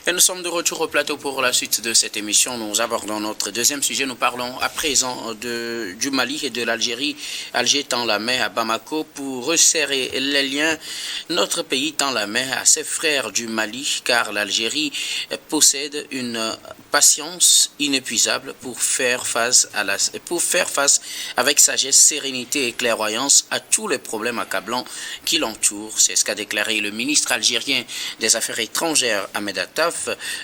Et nous sommes de retour au plateau pour la suite de cette émission. Nous abordons notre deuxième sujet. Nous parlons à présent du Mali et de l'Algérie. Alger tend la main à Bamako pour resserrer les liens. Notre pays tend la main à ses frères du Mali, car l'Algérie possède une patience inépuisable pour faire face avec sagesse, sérénité et clairvoyance à tous les problèmes accablants qui l'entourent. C'est ce qu'a déclaré le ministre algérien des Affaires étrangères, Ahmed Attaf,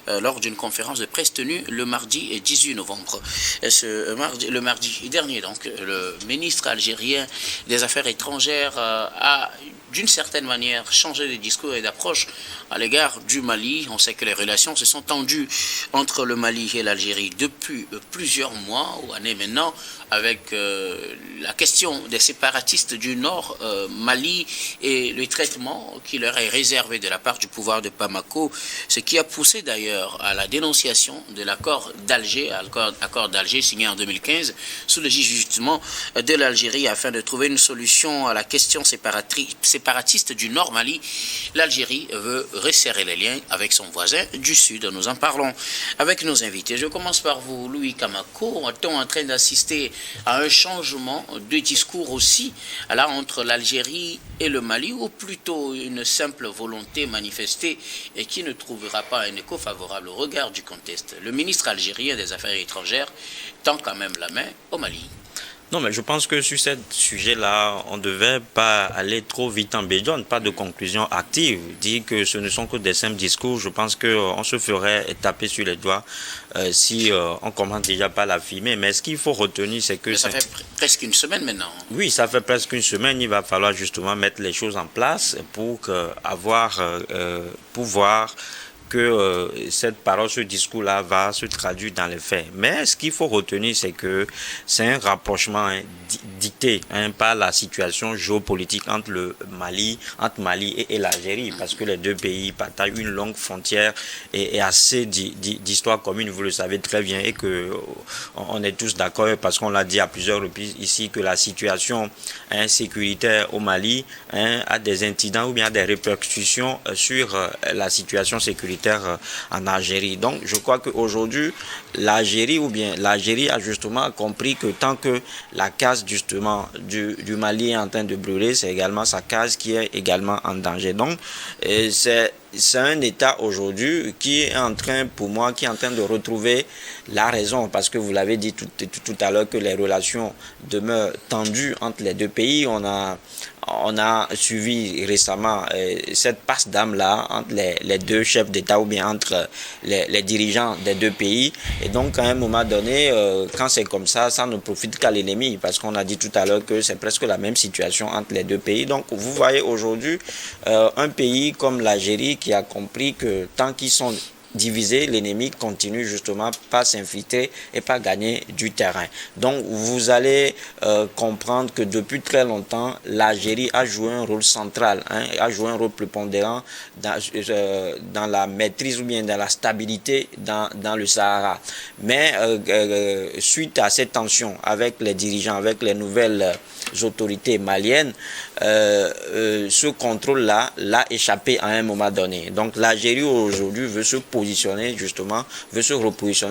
lors d'une conférence de presse tenue le mardi 18 novembre. Le mardi dernier, donc, le ministre algérien des Affaires étrangères a d'une certaine manière changé de discours et d'approche à l'égard du Mali. On sait que les relations se sont tendues entre le Mali et l'Algérie depuis plusieurs mois ou années maintenant, avec la question des séparatistes du Nord Mali et le traitement qui leur est réservé de la part du pouvoir de Bamako, ce qui a poussé d'ailleurs à la dénonciation de l'accord d'Alger, accord d'Alger signé en 2015 sous le justement de l'Algérie afin de trouver une solution à la question séparatiste du Nord Mali. L'Algérie veut resserrer les liens avec son voisin du Sud. Nous en parlons avec nos invités. Je commence par vous, Louis Kamako. Est-on en train d'assister à un changement de discours aussi là entre l'Algérie et le Mali, ou plutôt une simple volonté manifestée et qui ne trouvera pas un écho favorable au regard du contexte? Le ministre algérien des Affaires étrangères tend quand même la main au Mali. Non, mais je pense que sur ce sujet-là, on ne devait pas aller trop vite en besogne, pas de conclusion active. Dire que ce ne sont que des simples discours, je pense qu'on se ferait taper sur les doigts si on commence déjà par l'affirmer. Mais ce qu'il faut retenir, c'est que... Ça fait presque une semaine maintenant. Oui, ça fait presque une semaine. Il va falloir justement mettre les choses en place pour pouvoir que cette parole, ce discours-là va se traduire dans les faits. Mais ce qu'il faut retenir, c'est que c'est un rapprochement dicté par la situation géopolitique entre Mali et l'Algérie, parce que les deux pays partagent une longue frontière et assez d'histoire commune, vous le savez très bien, et que on est tous d'accord, parce qu'on l'a dit à plusieurs reprises ici, que la situation sécuritaire au Mali a des incidents ou bien des répercussions sur la situation sécuritaire en Algérie. Donc je crois qu'aujourd'hui l'Algérie a justement compris que tant que la case justement du Mali est en train de brûler, c'est également sa case qui est également en danger. Donc c'est un État aujourd'hui qui est en train de retrouver la raison, parce que vous l'avez dit tout à l'heure que les relations demeurent tendues entre les deux pays. On a suivi récemment cette passe d'âme-là entre les deux chefs d'État ou bien entre les dirigeants des deux pays. Et donc, à un moment donné, quand c'est comme ça ne profite qu'à l'ennemi, parce qu'on a dit tout à l'heure que c'est presque la même situation entre les deux pays. Donc, vous voyez aujourd'hui un pays comme l'Algérie qui a compris que tant qu'ils sont divisés, l'ennemi continue justement par s'infiltrer et par gagner du terrain. Donc vous allez comprendre que depuis très longtemps, l'Algérie a joué un rôle central, a joué un rôle prépondérant dans la maîtrise ou bien dans la stabilité dans le Sahara. Mais suite à cette tension avec les dirigeants, avec les nouvelles autorités maliennes, ce contrôle-là l'a échappé à un moment donné. Donc l'Algérie aujourd'hui veut se repositionner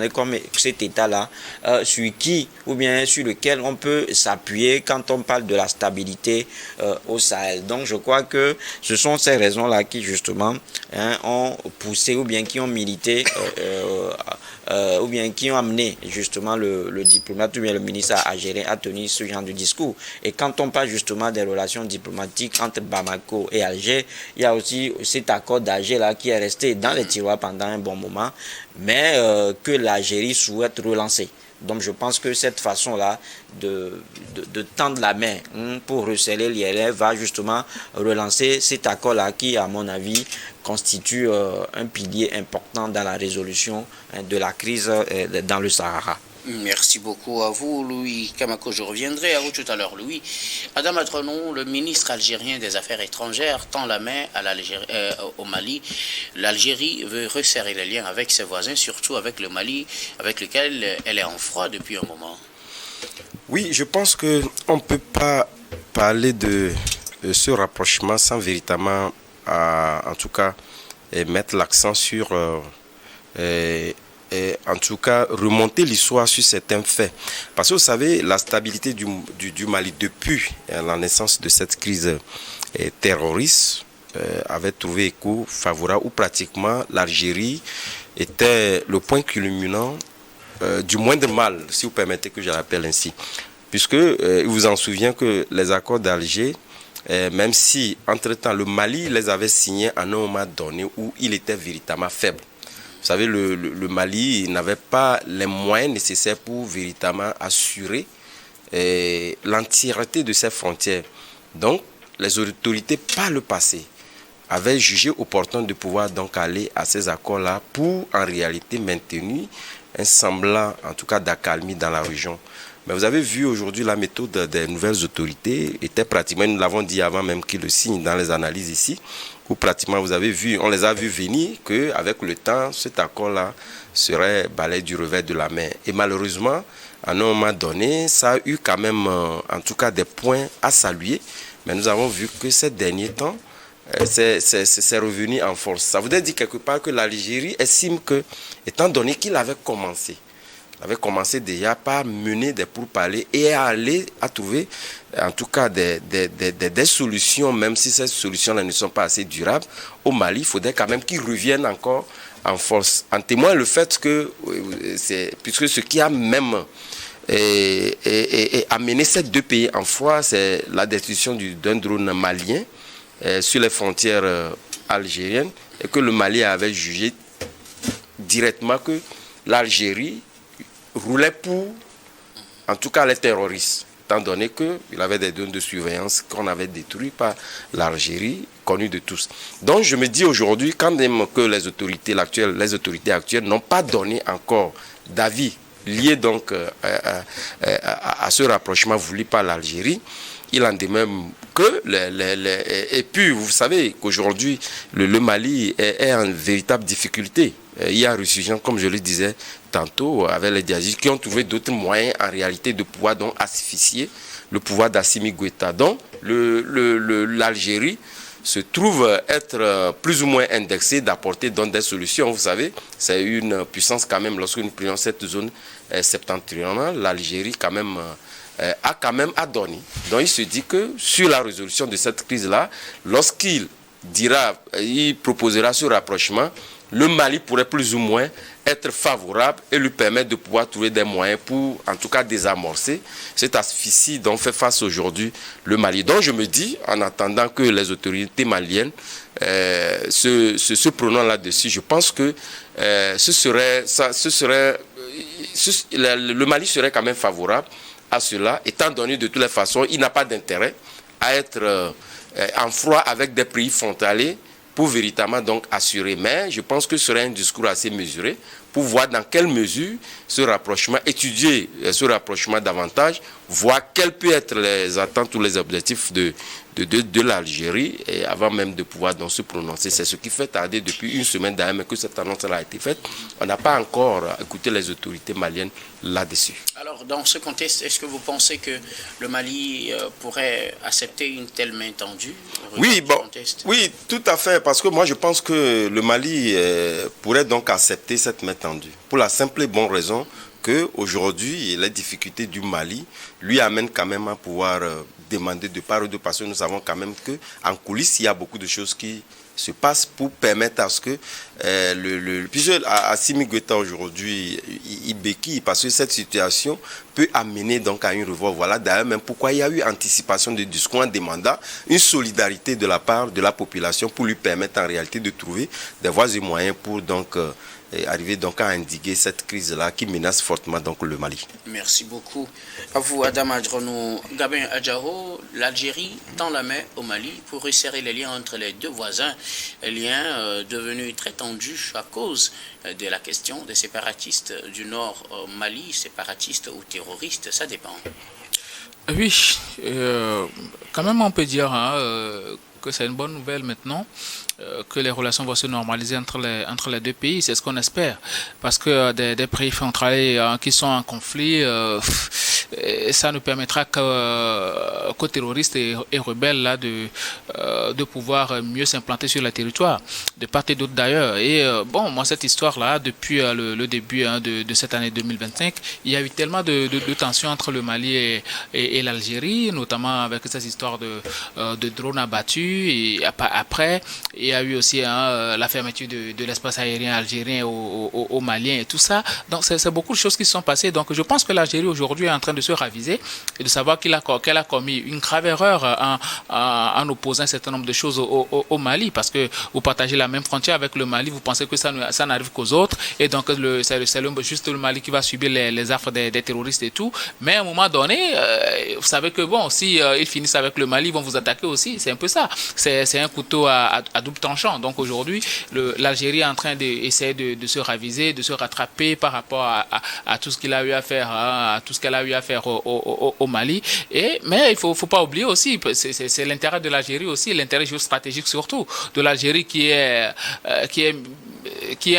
comme cet État-là sur lequel on peut s'appuyer quand on parle de la stabilité au Sahel. Donc je crois que ce sont ces raisons-là qui justement ont poussé ou bien qui ont milité ou bien qui ont amené justement le diplomate ou bien le ministre algérien à tenir ce genre de discours. Et quand on parle justement des relations diplomatiques entre Bamako et Alger, il y a aussi cet accord d'Alger là qui est resté dans les tiroirs pendant un bon moment, mais que l'Algérie souhaite relancer. Donc je pense que cette façon-là de tendre la main pour resserrer les liens va justement relancer cet accord-là qui, à mon avis, constitue un pilier important dans la résolution de la crise dans le Sahara. Merci beaucoup à vous, Louis Kamako. Je reviendrai à vous tout à l'heure, Louis. Adama Tronon, le ministre algérien des Affaires étrangères, tend la main au Mali. L'Algérie veut resserrer les liens avec ses voisins, surtout avec le Mali, avec lequel elle est en froid depuis un moment. Oui, je pense qu'on ne peut pas parler de ce rapprochement sans véritablement, en tout cas, mettre l'accent sur en tout cas remonter l'histoire sur certains faits. Parce que vous savez, la stabilité du Mali depuis la naissance de cette crise terroriste avait trouvé écho favorable, où pratiquement l'Algérie était le point culminant du moindre mal, si vous permettez que je l'appelle ainsi. Puisque il vous en souvient que les accords d'Alger, même si entre-temps le Mali les avait signés à un moment donné où il était véritablement faible. Vous savez, le Mali n'avait pas les moyens nécessaires pour véritablement assurer l'entièreté de ses frontières. Donc, les autorités, par le passé, avaient jugé opportun de pouvoir donc aller à ces accords-là pour, en réalité, maintenir un semblant, en tout cas, d'accalmie dans la région. Mais vous avez vu aujourd'hui la méthode des nouvelles autorités était pratiquement, nous l'avons dit avant même qu'ils le signent dans les analyses ici, où pratiquement vous avez vu, on les a vus venir qu'avec le temps, cet accord-là serait balayé du revers de la main. Et malheureusement, à un moment donné, ça a eu quand même, en tout cas, des points à saluer. Mais nous avons vu que ces derniers temps, c'est revenu en force. Ça voudrait dire quelque part que l'Algérie estime que, étant donné qu'il avait commencé déjà par mener des pourparlers et à trouver en tout cas des solutions, même si ces solutions-là ne sont pas assez durables. Au Mali, il faudrait quand même qu'ils reviennent encore en force. En témoigne le fait que, puisque ce qui a même amené ces deux pays en foi, c'est la destruction d'un drone malien sur les frontières algériennes, et que le Mali avait jugé directement que l'Algérie roulait pour, en tout cas, les terroristes, étant donné qu'il avait des drones de surveillance qu'on avait détruits par l'Algérie, connus de tous. Donc je me dis aujourd'hui, quand même que les autorités actuelles n'ont pas donné encore d'avis lié donc à ce rapprochement voulu par l'Algérie, il en demeure que et puis vous savez qu'aujourd'hui le Mali est en véritable difficulté. Il y a ressurgence, comme je le disais tantôt, avec les djihadistes qui ont trouvé d'autres moyens en réalité de pouvoir donc asphyxier le pouvoir d'Assimi Goïta. Donc l'Algérie se trouve être plus ou moins indexée, d'apporter donc des solutions. Vous savez, c'est une puissance quand même, lorsque nous prenons cette zone septentrionale, l'Algérie quand même a quand même adonné. Donc il se dit que sur la résolution de cette crise-là, lorsqu'il proposera ce rapprochement, le Mali pourrait plus ou moins être favorable et lui permettre de pouvoir trouver des moyens pour, en tout cas, désamorcer cette asphyxie dont fait face aujourd'hui le Mali. Donc je me dis, en attendant que les autorités maliennes se prononcent là-dessus, je pense que le Mali serait quand même favorable à cela, étant donné de toutes les façons, il n'a pas d'intérêt à être en froid avec des pays frontaliers pour véritablement donc assurer. Mais je pense que ce serait un discours assez mesuré pour voir dans quelle mesure ce rapprochement, étudier ce rapprochement davantage, voir quelles peuvent être les attentes ou les objectifs de l'Algérie, et avant même de pouvoir donc se prononcer. C'est ce qui fait tarder depuis une semaine d'ailleurs, mais que cette annonce a été faite. On n'a pas encore écouté les autorités maliennes là-dessus. Alors, dans ce contexte, est-ce que vous pensez que le Mali pourrait accepter une telle main tendue? Oui, tout à fait, parce que moi je pense que le Mali pourrait donc accepter cette main tendue, pour la simple et bonne raison qu'aujourd'hui, les difficultés du Mali lui amènent quand même à pouvoir demander de part ou d'autre, parce que nous savons quand même qu'en coulisses, il y a beaucoup de choses qui se passent pour permettre à ce que puisque Assimi Goïta aujourd'hui, il béquille, parce que cette situation peut amener donc à une revoie. Voilà d'ailleurs même pourquoi il y a eu anticipation de discours en demandant une solidarité de la part de la population pour lui permettre en réalité de trouver des voies et moyens pour donc arriver donc à endiguer cette crise-là qui menace fortement donc le Mali. Merci beaucoup. À vous, Adam Adronou. Gabin Adjaro, l'Algérie tend la main au Mali pour resserrer les liens entre les deux voisins, les liens devenus très tendus à cause de la question des séparatistes du Nord Mali, séparatistes ou terroristes, ça dépend. Oui, quand même on peut dire que c'est une bonne nouvelle maintenant, que les relations vont se normaliser entre les deux pays, c'est ce qu'on espère, parce que des pays frontaliers qui sont en conflit, ça ne permettra qu'aux terroristes et rebelles là, de pouvoir mieux s'implanter sur le territoire, de part et d'autre d'ailleurs. Et bon, moi, cette histoire-là, depuis le début de cette année 2025, il y a eu tellement de tensions entre le Mali et l'Algérie, notamment avec cette histoire de drones abattus. Et après, il y a eu aussi la fermeture de l'espace aérien algérien aux Maliens et tout ça. Donc, c'est beaucoup de choses qui se sont passées. Donc, je pense que l'Algérie aujourd'hui est en train de se raviser et de savoir qu'elle a commis une grave erreur en opposant un certain nombre de choses au Mali, parce que vous partagez la même frontière avec le Mali, vous pensez que ça n'arrive qu'aux autres, et donc c'est juste le Mali qui va subir les affres des terroristes et tout. Mais à un moment donné, vous savez que bon, si ils finissent avec le Mali, ils vont vous attaquer aussi. C'est un peu ça. C'est un couteau à double tranchant. Donc aujourd'hui, l'Algérie est en train d'essayer de se raviser, de se rattraper par rapport à tout ce qu'il a eu à faire, à tout ce qu'elle a eu à faire au Mali. Mais il faut pas oublier aussi, c'est l'intérêt de l'Algérie aussi, l'intérêt géostratégique surtout de l'Algérie qui est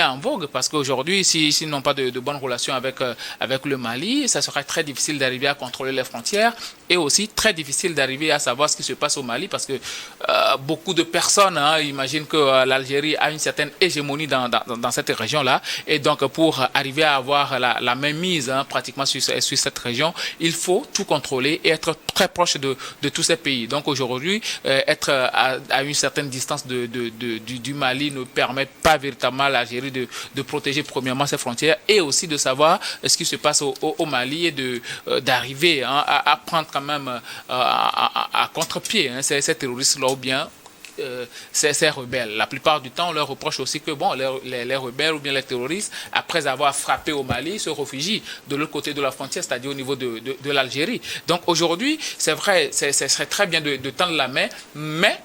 en vogue, parce qu'aujourd'hui, s'ils n'ont pas de bonnes relations avec le Mali, ça sera très difficile d'arriver à contrôler les frontières, et aussi très difficile d'arriver à savoir ce qui se passe au Mali, parce que beaucoup de personnes imaginent que l'Algérie a une certaine hégémonie dans cette région-là, et donc pour arriver à avoir la même mise pratiquement sur cette région, il faut tout contrôler et être très proche de tous ces pays. Donc aujourd'hui, être à une certaine distance du Mali ne permet pas véritablement à l'Algérie de protéger premièrement ses frontières, et aussi de savoir ce qui se passe au Mali, et d'arriver à prendre quand même à contre-pied ces terroristes-là, ou bien ces rebelles. La plupart du temps, on leur reproche aussi que bon, les rebelles ou bien les terroristes, après avoir frappé au Mali, se réfugient de l'autre côté de la frontière, c'est-à-dire au niveau de l'Algérie. Donc aujourd'hui, c'est vrai, ce serait très bien de tendre la main, mais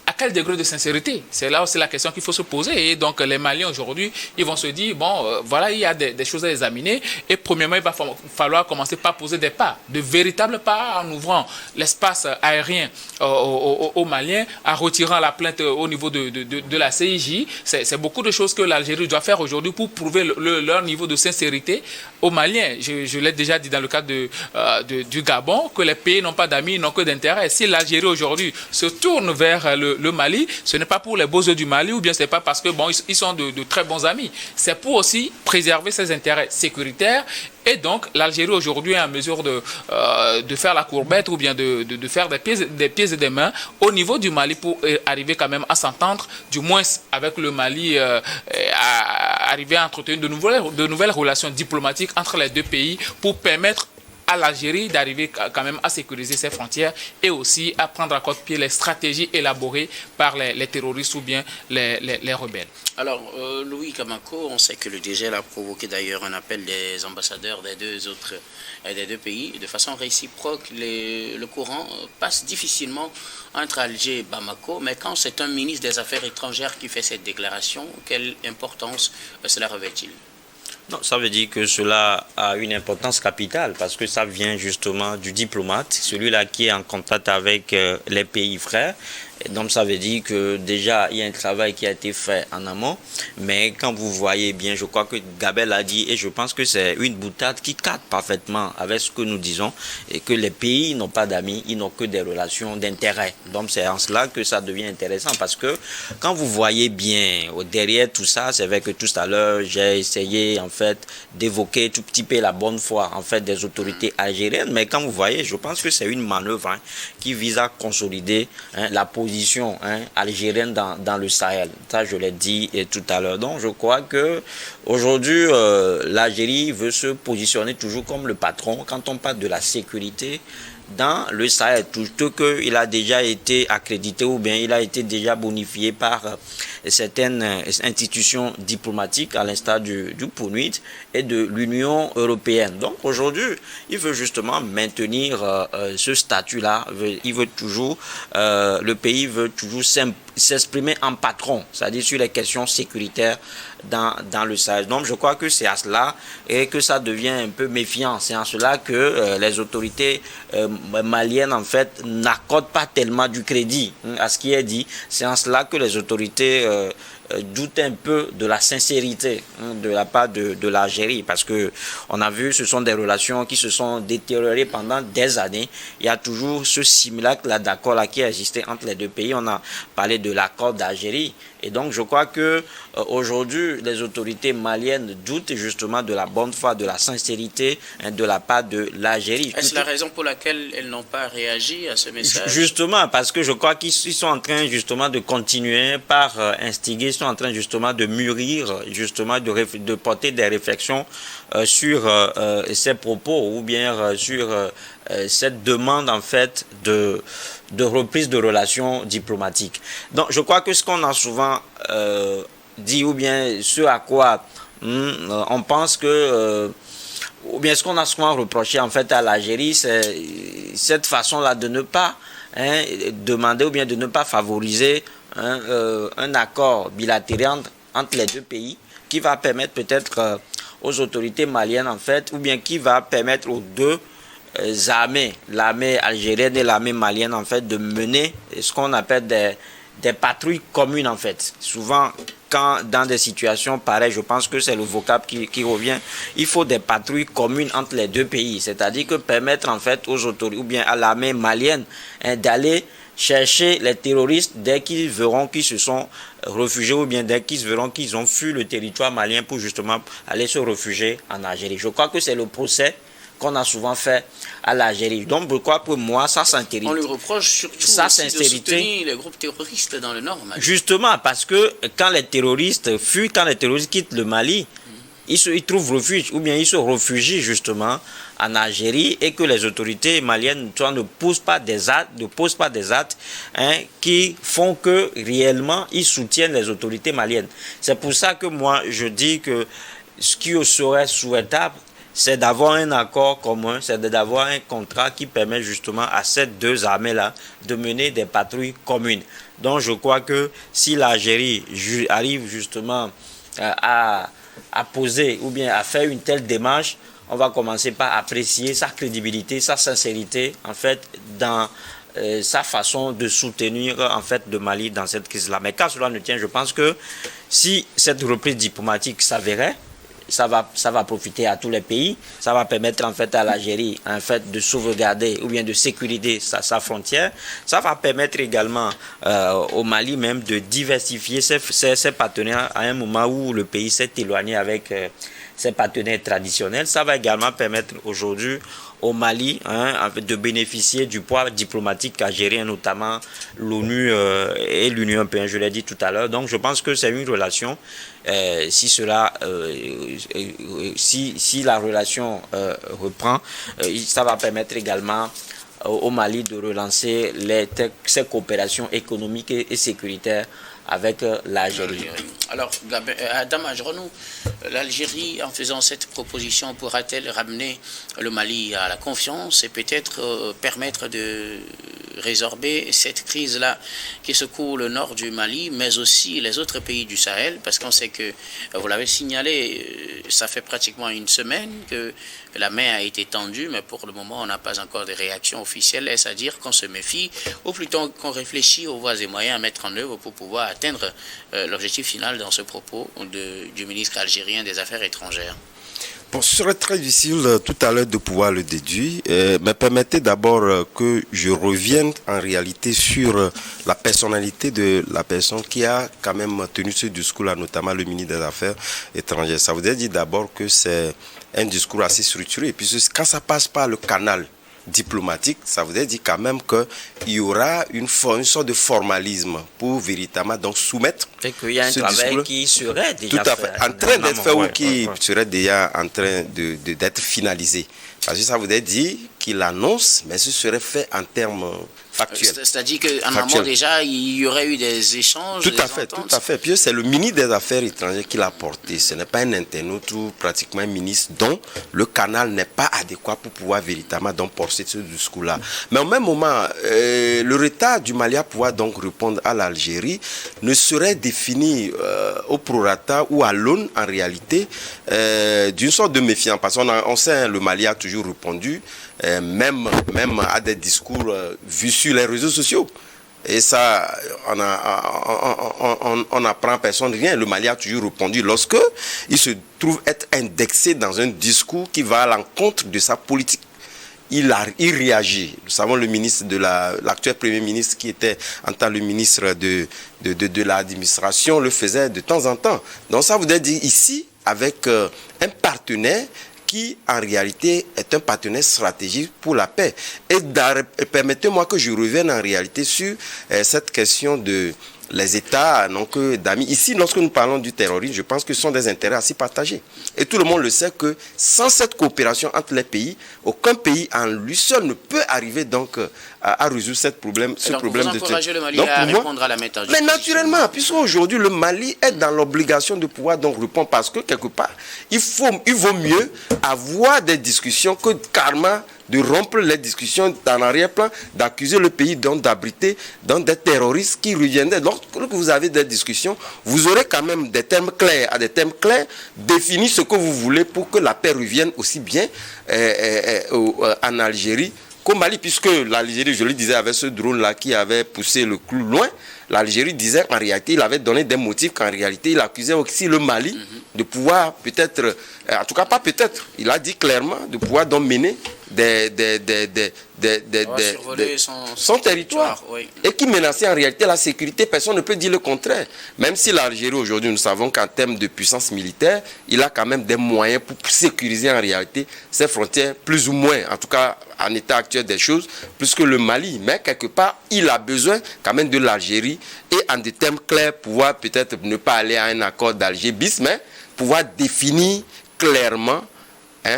à quel degré de sincérité? C'est là aussi la question qu'il faut se poser. Et donc les Maliens aujourd'hui, ils vont se dire, bon, voilà, il y a des choses à examiner. Et premièrement, il va falloir commencer par poser des pas, de véritables pas, en ouvrant l'espace aérien aux Maliens, en retirant la plainte au niveau de la CIJ. C'est beaucoup de choses que l'Algérie doit faire aujourd'hui pour prouver leur niveau de sincérité aux Maliens. Je l'ai déjà dit dans le cadre du Gabon, que les pays n'ont pas d'amis, n'ont que d'intérêts. Si l'Algérie aujourd'hui se tourne vers le Mali, ce n'est pas pour les beaux yeux du Mali, ou bien c'est pas parce que bon, ils sont de très bons amis. C'est pour aussi préserver ses intérêts sécuritaires. Et donc, l'Algérie aujourd'hui est en mesure de faire la courbette, ou bien de faire des pieds et des mains au niveau du Mali, pour arriver quand même à s'entendre, du moins avec le Mali, à arriver à entretenir de nouvelles relations diplomatiques entre les deux pays, pour permettre à l'Algérie d'arriver quand même à sécuriser ses frontières, et aussi à prendre à contre-pied les stratégies élaborées par les terroristes ou bien les rebelles. Alors, Louis Kamako, on sait que le dégel a provoqué d'ailleurs un appel des ambassadeurs des deux pays. De façon réciproque, le courant passe difficilement entre Alger et Bamako, mais quand c'est un ministre des Affaires étrangères qui fait cette déclaration, quelle importance cela revêt-il? Non, ça veut dire que cela a une importance capitale, parce que ça vient justement du diplomate, celui-là qui est en contact avec les pays frères. Et donc ça veut dire que déjà il y a un travail qui a été fait en amont, mais quand vous voyez bien, je crois que Gabel a dit, et je pense que c'est une boutade qui cadre parfaitement avec ce que nous disons, et que les pays n'ont pas d'amis, ils n'ont que des relations d'intérêt. Donc c'est en cela que ça devient intéressant, parce que quand vous voyez bien derrière tout ça, c'est vrai que tout à l'heure j'ai essayé en fait d'évoquer tout petit peu la bonne foi en fait des autorités algériennes, mais quand vous voyez, je pense que c'est une manœuvre qui vise à consolider la position algérienne dans le Sahel. Ça, je l'ai dit tout à l'heure. Donc, je crois que aujourd'hui, l'Algérie veut se positionner toujours comme le patron quand on parle de la sécurité dans le Sahel, tout qu'il a déjà été accrédité, ou bien il a été déjà bonifié par certaines institutions diplomatiques, à l'instar du PNUD et de l'Union européenne. Donc aujourd'hui, il veut justement maintenir ce statut-là. Il veut toujours, le pays veut toujours s'exprimer en patron, c'est-à-dire sur les questions sécuritaires dans le Sahel. Donc je crois que c'est à cela et que ça devient un peu méfiant. C'est en cela que les autorités maliennes en fait n'accordent pas tellement du crédit à ce qui est dit. C'est en cela que les autorités doute un peu de la sincérité de la part de l'Algérie, parce que on a vu, ce sont des relations qui se sont détériorées pendant des années. Il y a toujours ce simulacre d'accord qui a existé entre les deux pays. On a parlé de l'accord d'Algérie, et donc je crois que aujourd'hui les autorités maliennes doutent justement de la bonne foi, de la sincérité de la part de l'Algérie. Est-ce la raison pour laquelle elles n'ont pas réagi à ce message? Justement, parce que je crois qu'ils sont en train justement de continuer par instiguer, ils sont en train justement de mûrir, justement de porter des réflexions sur ces propos, ou bien sur cette demande en fait de reprise de relations diplomatiques. Donc je crois que ce qu'on a souvent dit, ou bien ce à quoi on pense que ou bien ce qu'on a souvent reproché en fait à l'Algérie, c'est cette façon-là de ne pas demander, ou bien de ne pas favoriser un accord bilatéral entre les deux pays, qui va permettre peut-être aux autorités maliennes en fait, ou bien qui va permettre aux deux armées, l'armée algérienne et l'armée malienne en fait, de mener ce qu'on appelle des patrouilles communes en fait. Souvent, quand dans des situations pareilles, je pense que c'est le vocable qui revient, il faut des patrouilles communes entre les deux pays, c'est-à-dire que permettre en fait aux autorités, ou bien à l'armée malienne d'aller chercher les terroristes dès qu'ils verront qu'ils se sont réfugiés, ou bien dès qu'ils verront qu'ils ont fui le territoire malien pour justement aller se réfugier en Algérie. Je crois que c'est le procès qu'on a souvent fait à l'Algérie. Donc, pourquoi pour moi, sa sincérité. On lui reproche surtout aussi de soutenir les groupes terroristes dans le nord Mali. Justement, parce que quand les terroristes fuient, quand les terroristes quittent le Mali, ils trouvent refuge, ou bien ils se réfugient justement en Algérie, et que les autorités maliennes ne posent pas des actes qui font que réellement ils soutiennent les autorités maliennes. C'est pour ça que moi je dis que ce qui serait souhaitable, c'est d'avoir un accord commun, c'est d'avoir un contrat qui permet justement à ces deux armées-là de mener des patrouilles communes. Donc je crois que si l'Algérie arrive justement à poser, ou bien à faire une telle démarche, on va commencer par apprécier sa crédibilité, sa sincérité en fait dans sa façon de soutenir en fait le Mali dans cette crise-là. Mais quand cela ne tient, je pense que si cette reprise diplomatique s'avérait, ça va profiter à tous les pays, ça va permettre en fait à l'Algérie en fait de sauvegarder, ou bien de sécuriser sa frontière, ça va permettre également au Mali même de diversifier ses partenaires à un moment où le pays s'est éloigné avec ses partenaires traditionnels. Ça va également permettre aujourd'hui au Mali de bénéficier du poids diplomatique algérien, notamment l'ONU et l'Union européenne, je l'ai dit tout à l'heure. Donc je pense que c'est une relation, si la relation reprend, ça va permettre également au Mali de relancer ses coopérations économiques et sécuritaires avec l'Algérie. Alors, Adam Ajronou, l'Algérie, en faisant cette proposition, pourra-t-elle ramener le Mali à la confiance et peut-être permettre de résorber cette crise-là qui secoue le nord du Mali, mais aussi les autres pays du Sahel, parce qu'on sait que, vous l'avez signalé, ça fait pratiquement une semaine que la main a été tendue, mais pour le moment, on n'a pas encore de réaction officielle. Est-ce à dire qu'on se méfie, ou plutôt qu'on réfléchit aux voies et moyens à mettre en œuvre pour pouvoir atteindre l'objectif final dans ce propos du ministre algérien des Affaires étrangères? Bon, ce serait très difficile tout à l'heure de pouvoir le déduire, mais permettez d'abord que je revienne en réalité sur la personnalité de la personne qui a quand même tenu ce discours-là, notamment le ministre des Affaires étrangères. Ça voudrait dire d'abord que c'est un discours assez structuré, et puis quand ça passe par le canal diplomatique, ça voudrait dire quand même qu'il y aura une sorte de formalisme pour véritablement donc soumettre. Et qu'il y a un travail qui serait déjà tout à fait en train d'être fait, ou qui serait déjà en train d'être finalisé. Parce que ça voudrait dire qu'il annonce, mais ce serait fait en termes factuels. C'est-à-dire qu'en amont déjà, il y aurait eu des échanges. Tout à fait. Puis c'est le ministre des Affaires étrangères qui l'a porté. Ce n'est pas un internaute ou pratiquement un ministre dont le canal n'est pas adéquat pour pouvoir véritablement donc porter ce discours-là. Mais au même moment, le retard du Mali à pouvoir donc répondre à l'Algérie ne serait défini au prorata ou à l'aune en réalité d'une sorte de méfiance. Parce qu'on sait, le Mali a toujours répondu, même à des discours vus sur les réseaux sociaux. Et ça, on n'apprend personne rien. Le Mali a toujours répondu lorsque il se trouve être indexé dans un discours qui va à l'encontre de sa politique. Il réagit. Nous savons le ministre de l'actuel Premier ministre qui était en tant que le ministre de l'administration le faisait de temps en temps. Donc ça voudrait dire ici, avec un partenaire qui en réalité est un partenaire stratégique pour la paix. Et permettez-moi que je revienne en réalité sur cette question de les États n'ont que d'amis. Ici, lorsque nous parlons du terrorisme, je pense que ce sont des intérêts assez partagés. Et tout le monde le sait que sans cette coopération entre les pays, aucun pays en lui seul ne peut arriver donc à résoudre ce problème de terrorisme. Vous encouragez le Mali à répondre à la méthode. Mais naturellement, puisqu'aujourd'hui le Mali est dans l'obligation de pouvoir donc répondre parce que quelque part, il vaut mieux avoir des discussions que carrément de rompre les discussions dans l'arrière-plan, d'accuser le pays d'abriter dans des terroristes qui reviendraient. Lorsque vous avez des discussions, vous aurez quand même des termes clairs. À des termes clairs, définir ce que vous voulez pour que la paix revienne aussi bien en Algérie qu'au Mali, puisque l'Algérie, je le disais, avec ce drone-là qui avait poussé le clou loin, l'Algérie disait qu'en réalité, il avait donné des motifs qu'en réalité, il accusait aussi le Mali de pouvoir peut-être, en tout cas pas peut-être, il a dit clairement de pouvoir donc mener son territoire, oui. Et qui menaçait en réalité la sécurité. Personne ne peut dire le contraire. Même si l'Algérie aujourd'hui, nous savons qu'en termes de puissance militaire, il a quand même des moyens pour sécuriser en réalité ses frontières, plus ou moins, en tout cas en état actuel des choses, plus que le Mali. Mais quelque part, il a besoin quand même de l'Algérie et en des termes clairs, pouvoir peut-être ne pas aller à un accord d'Alger bis, mais pouvoir définir clairement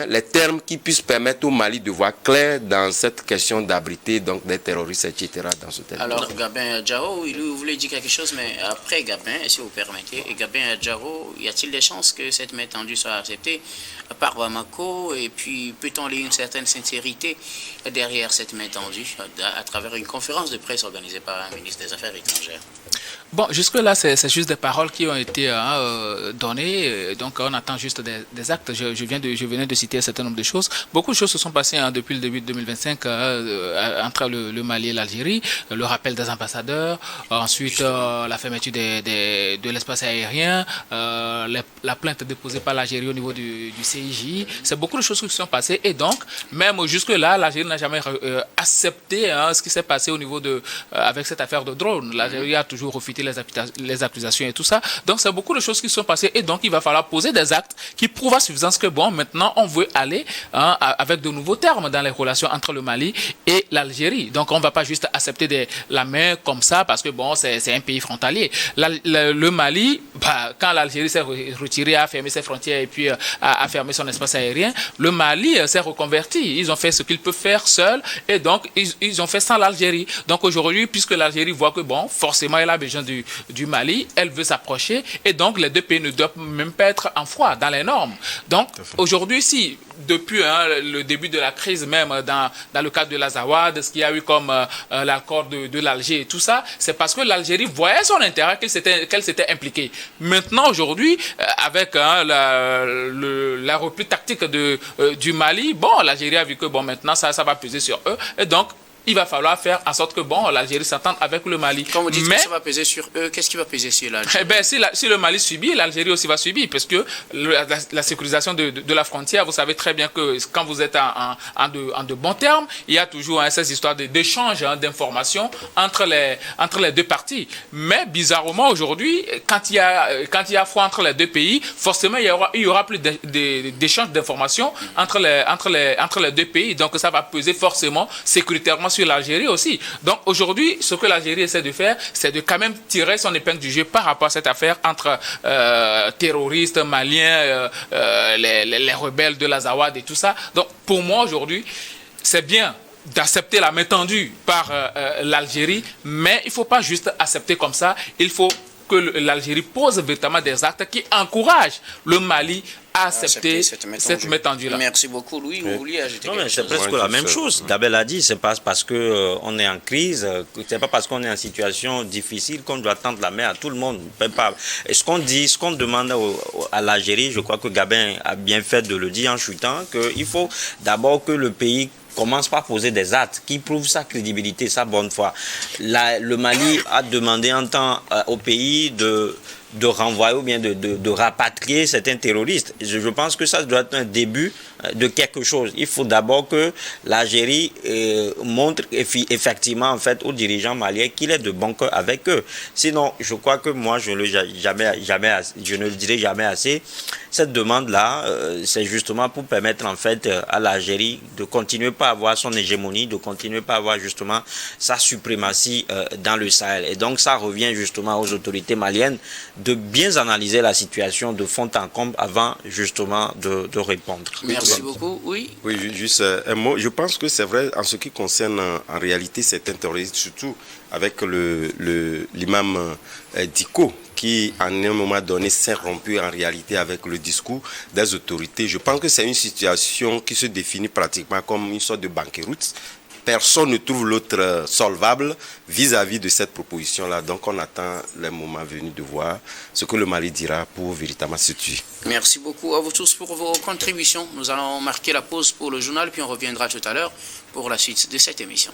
les termes qui puissent permettre au Mali de voir clair dans cette question d'abriter donc des terroristes, etc. dans ce territoire. Alors, Gabin Adjaro, vous voulez dire quelque chose, mais après Gabin, si vous permettez, Gabin Adjaro, y a-t-il des chances que cette main tendue soit acceptée par Bamako, et puis peut-on lire une certaine sincérité derrière cette main tendue à travers une conférence de presse organisée par un ministre des Affaires étrangères? Bon, jusque-là, c'est juste des paroles qui ont été données. Donc, on attend juste des actes. Je venais de citer un certain nombre de choses. Beaucoup de choses se sont passées depuis le début de 2025 entre le Mali et l'Algérie. Le rappel des ambassadeurs, ensuite la fermeture de l'espace aérien, la plainte déposée par l'Algérie au niveau du CIJ. C'est beaucoup de choses qui se sont passées. Et donc, même jusque-là, l'Algérie n'a jamais accepté ce qui s'est passé au niveau avec cette affaire de drone. L'Algérie a toujours refusé les accusations et tout ça. Donc, c'est beaucoup de choses qui sont passées et donc il va falloir poser des actes qui prouvent à suffisance que bon, maintenant, on veut aller avec de nouveaux termes dans les relations entre le Mali et l'Algérie. Donc, on ne va pas juste accepter la main comme ça parce que bon, c'est un pays frontalier. Le Mali, quand l'Algérie s'est retirée, a fermé ses frontières et puis a fermé son espace aérien, le Mali s'est reconverti. Ils ont fait ce qu'ils peuvent faire seuls et donc ils ont fait sans l'Algérie. Donc, aujourd'hui, puisque l'Algérie voit que bon, forcément, elle a besoin du Mali, elle veut s'approcher et donc les deux pays ne doivent même pas être en froid dans les normes. Donc aujourd'hui, si depuis le début de la crise même dans le cadre de l'Azawad, ce qu'il y a eu comme l'accord de l'Alger et tout ça, c'est parce que l'Algérie voyait son intérêt qu'elle s'était impliquée. Maintenant, aujourd'hui, avec la repli tactique du Mali, bon, l'Algérie a vu que bon, maintenant ça va peser sur eux et donc il va falloir faire en sorte que bon, l'Algérie s'entende avec le Mali. Quand vous dites que ça va peser sur eux, qu'est-ce qui va peser sur l'Algérie? Eh bien, si le Mali subit, l'Algérie aussi va subir, parce que la sécurisation de la frontière, vous savez très bien que quand vous êtes en de bons termes, il y a toujours ces histoires d'échange d'informations entre les deux parties. Mais bizarrement, aujourd'hui, quand il y a froid entre les deux pays, forcément, il y aura plus d'échange d'informations entre les deux pays. Donc, ça va peser forcément sécuritairement sur l'Algérie aussi. Donc aujourd'hui, ce que l'Algérie essaie de faire, c'est de quand même tirer son épingle du jeu par rapport à cette affaire entre terroristes maliens, les rebelles de l'Azawad et tout ça. Donc pour moi aujourd'hui, c'est bien d'accepter la main tendue par l'Algérie, mais il ne faut pas juste accepter comme ça. Il faut que l'Algérie pose véritablement des actes qui encouragent le Mali à accepter cette main tendue-là. Merci beaucoup, Louis. Vous vouliez ajouter quelque chose? C'est presque la même chose. Gabel a dit, c'est pas parce qu'on est en crise, c'est pas parce qu'on est en situation difficile qu'on doit tendre la main à tout le monde. Et ce qu'on demande à l'Algérie, je crois que Gabin a bien fait de le dire en chutant, qu'il faut d'abord que le pays commence par poser des actes qui prouvent sa crédibilité, sa bonne foi. Le Mali a demandé un temps au pays de renvoyer ou bien de rapatrier certains terroristes. Je pense que ça doit être un début de quelque chose. Il faut d'abord que l'Algérie montre effectivement en fait aux dirigeants maliens qu'il est de bon cœur avec eux. Sinon, je crois que moi, je ne le dirai jamais assez. Cette demande-là, c'est justement pour permettre en fait à l'Algérie de continuer pas à avoir son hégémonie, de continuer pas à avoir justement sa suprématie dans le Sahel. Et donc, ça revient justement aux autorités maliennes de bien analyser la situation de fond en comble avant justement de répondre. Merci beaucoup. Oui. Oui, juste un mot. Je pense que c'est vrai en ce qui concerne en réalité certains terroristes, surtout avec l'imam Diko, qui à un moment donné s'est rompu en réalité avec le discours des autorités. Je pense que c'est une situation qui se définit pratiquement comme une sorte de banqueroute. Personne ne trouve l'autre solvable vis-à-vis de cette proposition-là. Donc on attend le moment venu de voir ce que le Mali dira pour véritablement se tuer. Merci beaucoup à vous tous pour vos contributions. Nous allons marquer la pause pour le journal, puis on reviendra tout à l'heure pour la suite de cette émission.